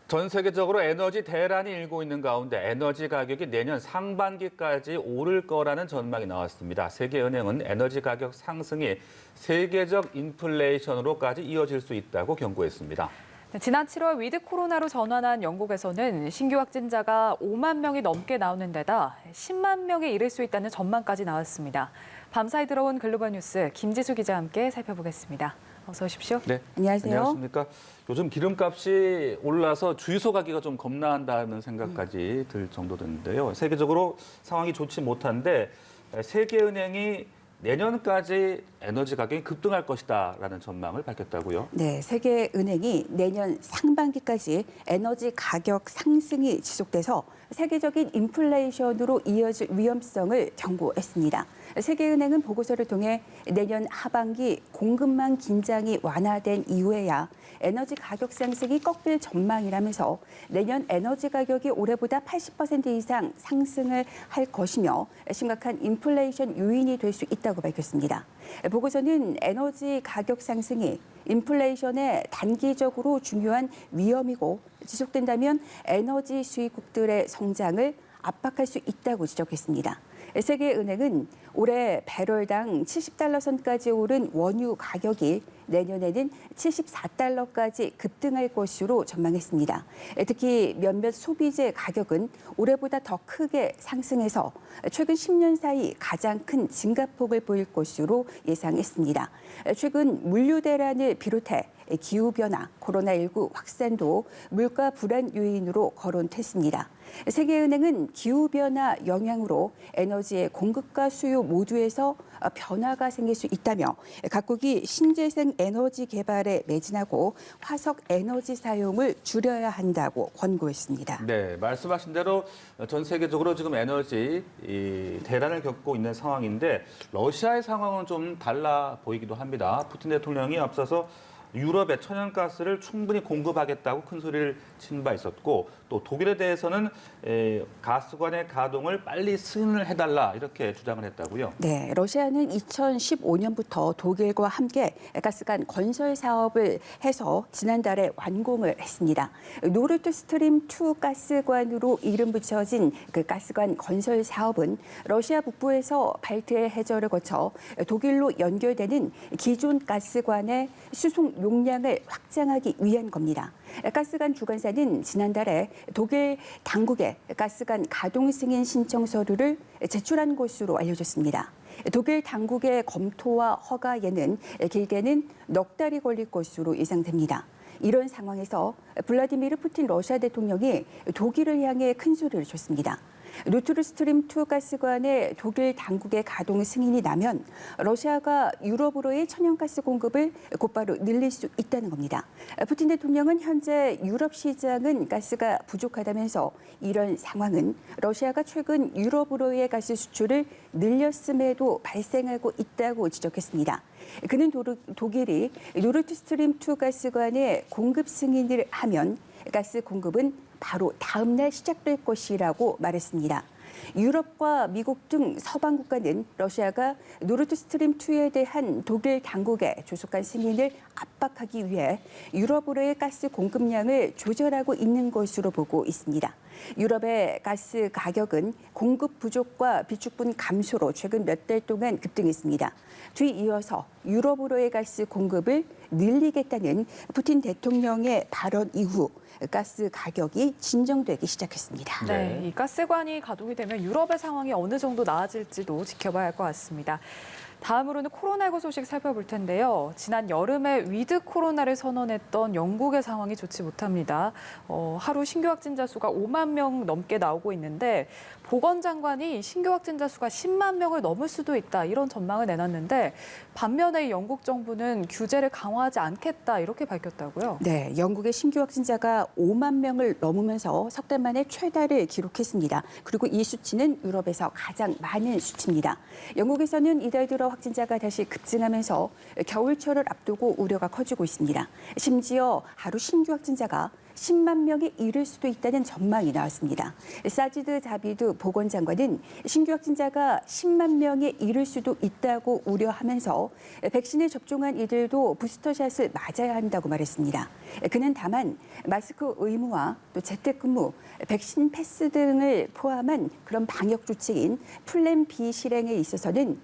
전 세계적으로 에너지 대란이 일고 있는 가운데 에너지 가격이 내년 상반기까지 오를 거라는 전망이 나왔습니다. 세계은행은 에너지 가격 상승이 세계적 인플레이션으로까지 이어질 수 있다고 경고했습니다. 지난 7월 위드 코로나로 전환한 영국에서는 신규 확진자가 5만 명이 넘게 나오는 데다 10만 명에 이를 수 있다는 전망까지 나왔습니다. 밤사이 들어온 글로벌 뉴스 김지수 기자와 함께 살펴보겠습니다. 어서 오십시오. 네, 안녕하세요. 안녕하십니까. 요즘 기름값이 올라서 주유소 가기가 좀 겁난다는 생각까지 들 정도 됐는데요. 세계적으로 상황이 좋지 못한데 세계은행이 내년까지 에너지 가격이 급등할 것이다라는 전망을 밝혔다고요. 네, 세계은행이 내년 상반기까지 에너지 가격 상승이 지속돼서 세계적인 인플레이션으로 이어질 위험성을 경고했습니다. 세계은행은 보고서를 통해 내년 하반기 공급망 긴장이 완화된 이후에야 에너지 가격 상승이 꺾일 전망이라면서 내년 에너지 가격이 올해보다 80% 이상 상승을 할 것이며 심각한 인플레이션 요인이 될 수 있다고 밝혔습니다. 보고서는 에너지 가격 상승이 인플레이션에 단기적으로 중요한 위험이고 지속된다면 에너지 수입국들의 성장을 압박할 수 있다고 지적했습니다. 세계은행은 올해 배럴당 70달러 선까지 오른 원유 가격이 내년에는 74달러까지 급등할 것으로 전망했습니다. 특히 몇몇 소비재 가격은 올해보다 더 크게 상승해서 최근 10년 사이 가장 큰 증가폭을 보일 것으로 예상했습니다. 최근 물류 대란을 비롯해 기후변화, 코로나19 확산도 물가 불안 요인으로 거론됐습니다. 세계은행은 기후변화 영향으로 에너지의 공급과 수요 모두에서 변화가 생길 수 있다며 각국이 신재생 에너지 개발에 매진하고 화석 에너지 사용을 줄여야 한다고 권고했습니다. 네, 말씀하신 대로 전 세계적으로 지금 에너지 대란을 겪고 있는 상황인데 러시아의 상황은 좀 달라 보이기도 합니다. 푸틴 대통령이 앞서서 유럽에 천연가스를 충분히 공급하겠다고 큰 소리를 친 바 있었고 또 독일에 대해서는 가스관의 가동을 빨리 승인을 해달라 이렇게 주장을 했다고요. 네, 러시아는 2015년부터 독일과 함께 가스관 건설 사업을 해서 지난달에 완공을 했습니다. 노르드 스트림 2 가스관으로 이름 붙여진 그 가스관 건설 사업은 러시아 북부에서 발트해 해저를 거쳐 독일로 연결되는 기존 가스관의 수송 용량을 확장하기 위한 겁니다. 가스관 주관사는 지난달에 독일 당국에 가스관 가동 승인 신청 서류를 제출한 것으로 알려졌습니다. 독일 당국의 검토와 허가에는 길게는 넉 달이 걸릴 것으로 예상됩니다. 이런 상황에서 블라디미르 푸틴 러시아 대통령이 독일을 향해 큰 소리를 쳤습니다. 노르드 스트림 2 가스관의 독일 당국의 가동 승인이 나면 러시아가 유럽으로의 천연가스 공급을 곧바로 늘릴 수 있다는 겁니다. 푸틴 대통령은 현재 유럽 시장은 가스가 부족하다면서 이런 상황은 러시아가 최근 유럽으로의 가스 수출을 늘렸음에도 발생하고 있다고 지적했습니다. 그는 독일이 노르드 스트림 2 가스관의 공급 승인을 하면 가스 공급은 바로 다음 날 시작될 것이라고 말했습니다. 유럽과 미국 등 서방 국가는 러시아가 노르드 스트림 2에 대한 독일 당국의 조속한 승인을 압박하기 위해 유럽으로의 가스 공급량을 조절하고 있는 것으로 보고 있습니다. 유럽의 가스 가격은 공급 부족과 비축분 감소로 최근 몇 달 동안 급등했습니다. 뒤이어서 유럽으로의 가스 공급을 늘리겠다는 푸틴 대통령의 발언 이후 가스 가격이 진정되기 시작했습니다. 네, 이 가스관이 가동이 되면 유럽의 상황이 어느 정도 나아질지도 지켜봐야 할 것 같습니다. 다음으로는 코로나19 소식 살펴볼 텐데요. 지난 여름에 위드 코로나를 선언했던 영국의 상황이 좋지 못합니다. 하루 신규 확진자 수가 5만 명 넘게 나오고 있는데 보건장관이 신규 확진자 수가 10만 명을 넘을 수도 있다 이런 전망을 내놨는데 반면에 영국 정부는 규제를 강화하지 않겠다 이렇게 밝혔다고요. 네, 영국의 신규 확진자가 5만 명을 넘으면서 석 달 만에 최다를 기록했습니다. 그리고 이 수치는 유럽에서 가장 많은 수치입니다. 영국에서는 이달 들어 확진자가 다시 급증하면서 겨울철을 앞두고 우려가 커지고 있습니다. 심지어 하루 신규 확진자가 10만 명에 이를 수도 있다는 전망이 나왔습니다. 사지드 자비드 보건장관은 신규 확진자가 10만 명에 이를 수도 있다고 우려하면서 백신을 접종한 이들도 부스터샷을 맞아야 한다고 말했습니다. 그는 다만 마스크 의무화, 또 재택근무, 백신 패스 등을 포함한 그런 방역 조치인 플랜 B 실행에 있어서는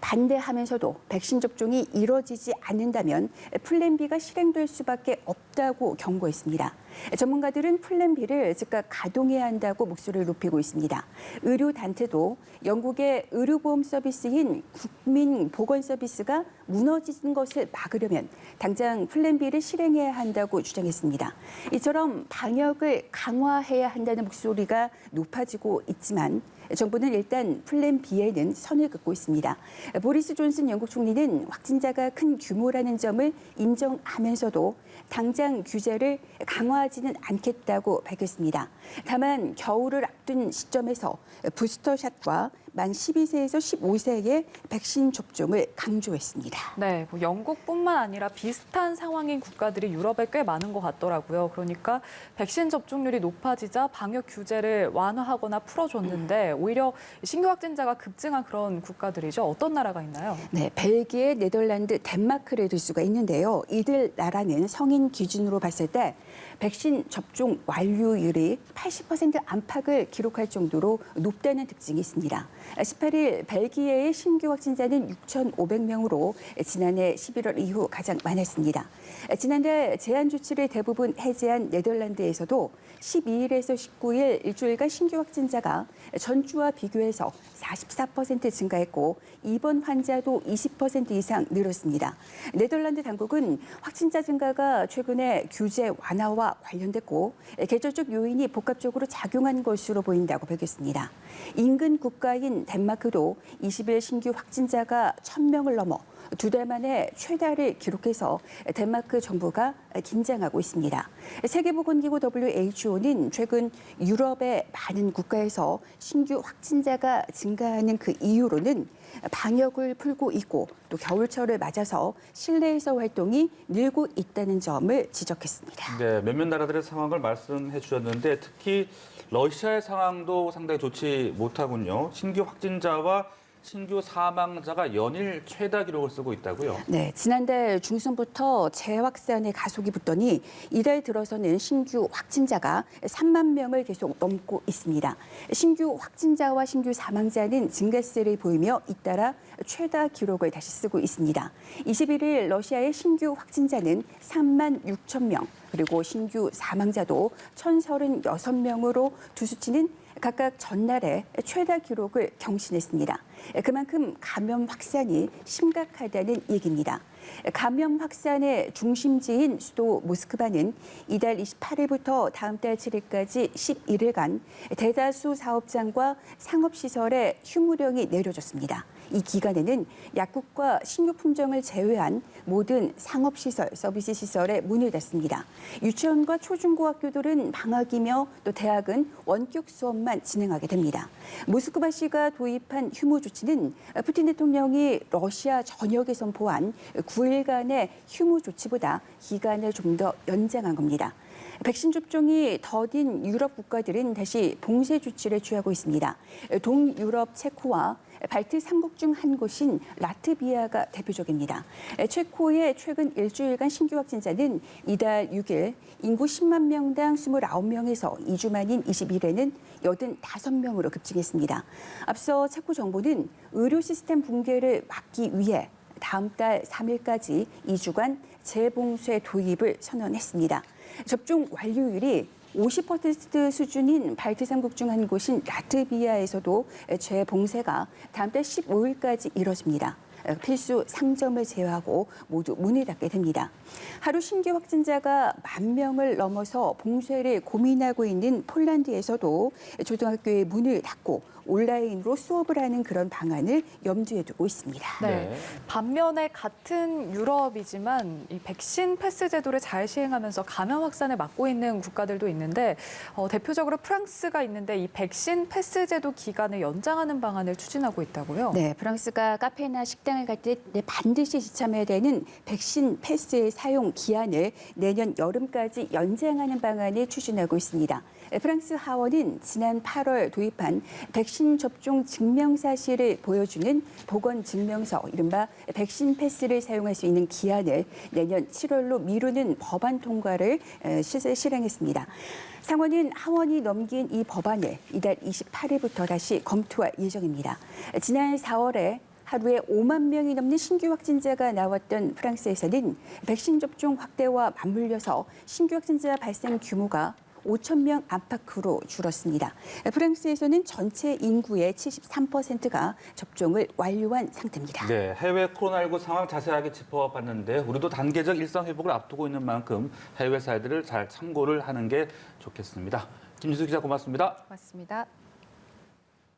반대하면서도 백신 접종이 이뤄지지 않는다면 플랜 B가 실행될 수밖에 없다고 경고했습니다. 전문가들은 플랜 B를 즉각 가동해야 한다고 목소리를 높이고 있습니다. 의료단체도 영국의 의료보험 서비스인 국민보건서비스가 무너지는 것을 막으려면 당장 플랜 B를 실행해야 한다고 주장했습니다. 이처럼 방역을 강화해야 한다는 목소리가 높아지고 있지만 정부는 일단 플랜 B에는 선을 긋고 있습니다. 보리스 존슨 영국 총리는 확진자가 큰 규모라는 점을 인정하면서도 당장 규제를 강화하지는 않겠다고 밝혔습니다. 다만 겨울을 앞둔 시점에서 부스터샷과 만 12세에서 15세의 백신 접종을 강조했습니다. 네, 뭐 영국뿐만 아니라 비슷한 상황인 국가들이 유럽에 꽤 많은 것 같더라고요. 그러니까 백신 접종률이 높아지자 방역 규제를 완화하거나 풀어줬는데 오히려 신규 확진자가 급증한 그런 국가들이죠. 어떤 나라가 있나요? 네, 벨기에, 네덜란드, 덴마크를 들 수가 있는데요. 이들 나라는 성인 기준으로 봤을 때 백신 접종 완료율이 80% 안팎을 기록할 정도로 높다는 특징이 있습니다. 18일 벨기에의 신규 확진자는 6,500명으로 지난해 11월 이후 가장 많았습니다. 지난달 제한 조치를 대부분 해제한 네덜란드에서도 12일에서 19일 일주일간 신규 확진자가 전주와 비교해서 44% 증가했고 입원 환자도 20% 이상 늘었습니다. 네덜란드 당국은 확진자 증가가 최근에 규제 완화와 관련됐고 계절적 요인이 복합적으로 작용한 것으로 보인다고 밝혔습니다. 인근 국가인 덴마크도 20일 신규 확진자가 1,000명을 넘어 2달 만에 최다를 기록해서 덴마크 정부가 긴장하고 있습니다. 세계보건기구 WHO는 최근 유럽의 많은 국가에서 신규 확진자가 증가하는 그 이유로는 방역을 풀고 있고 또 겨울철을 맞아서 실내에서 활동이 늘고 있다는 점을 지적했습니다. 네, 몇몇 나라들의 상황을 말씀해 주셨는데 특히 러시아의 상황도 상당히 좋지 못하군요. 신규 확진자와 신규 사망자가 연일 최다 기록을 쓰고 있다고요? 네, 지난달 중순부터 재확산의 가속이 붙더니 이달 들어서는 신규 확진자가 3만 명을 계속 넘고 있습니다. 신규 확진자와 신규 사망자는 증가세를 보이며 잇따라 최다 기록을 다시 쓰고 있습니다. 21일 러시아의 신규 확진자는 3만 6천 명, 그리고 신규 사망자도 1,036명으로 두 수치는 각각 전날에 최다 기록을 경신했습니다. 그만큼 감염 확산이 심각하다는 얘기입니다. 감염 확산의 중심지인 수도 모스크바는 이달 28일부터 다음 달 7일까지 11일간 대다수 사업장과 상업시설에 휴무령이 내려졌습니다. 이 기간에는 약국과 식료품점을 제외한 모든 상업시설, 서비스 시설에 문을 닫습니다. 유치원과 초중고학교들은 방학이며 또 대학은 원격 수업만 진행하게 됩니다. 모스크바시가 도입한 휴무 조치는 푸틴 대통령이 러시아 전역에 선포한 9일간의 휴무 조치보다 기간을 좀 더 연장한 겁니다. 백신 접종이 더딘 유럽 국가들은 다시 봉쇄 조치를 취하고 있습니다. 동유럽 체코와 발트 3국 중 한 곳인 라트비아가 대표적입니다. 체코의 최근 일주일간 신규 확진자는 이달 6일 인구 10만 명당 29명에서 2주 만인 20일에는 85명으로 급증했습니다. 앞서 체코 정부는 의료 시스템 붕괴를 막기 위해 다음 달 3일까지 2주간 재봉쇄 도입을 선언했습니다. 접종 완료율이 50% 수준인 발트 3국 중 한 곳인 라트비아에서도 재봉쇄가 다음 달 15일까지 이뤄집니다. 필수 상점을 제외하고 모두 문을 닫게 됩니다. 하루 신규 확진자가 10,000명을 넘어서 봉쇄를 고민하고 있는 폴란드에서도 초등학교의 문을 닫고 온라인으로 수업을 하는 그런 방안을 염두에 두고 있습니다. 네. 반면에 같은 유럽이지만 이 백신 패스 제도를 잘 시행하면서 감염 확산을 막고 있는 국가들도 있는데 대표적으로 프랑스가 있는데 이 백신 패스 제도 기간을 연장하는 방안을 추진하고 있다고요? 네, 프랑스가 카페나 식당 식당을 갈 때 반드시 지참해야 되는 백신 패스의 사용 기한을 내년 여름까지 연장하는 방안을 추진하고 있습니다. 프랑스 하원은 지난 8월 도입한 백신 접종 증명 사실을 보여주는 보건 증명서, 이른바 백신 패스를 사용할 수 있는 기한을 내년 7월로 미루는 법안 통과를 실행했습니다. 상원은 하원이 넘긴 이 법안을 이달 28일부터 다시 검토할 예정입니다. 지난 4월에 하루에 5만 명이 넘는 신규 확진자가 나왔던 프랑스에서는 백신 접종 확대와 맞물려서 신규 확진자 발생 규모가 5천 명 안팎으로 줄었습니다. 프랑스에서는 전체 인구의 73%가 접종을 완료한 상태입니다. 네, 해외 코로나19 상황 자세하게 짚어봤는데 우리도 단계적 일상 회복을 앞두고 있는 만큼 해외 사례들을 잘 참고를 하는 게 좋겠습니다. 김지수 기자 고맙습니다. 고맙습니다.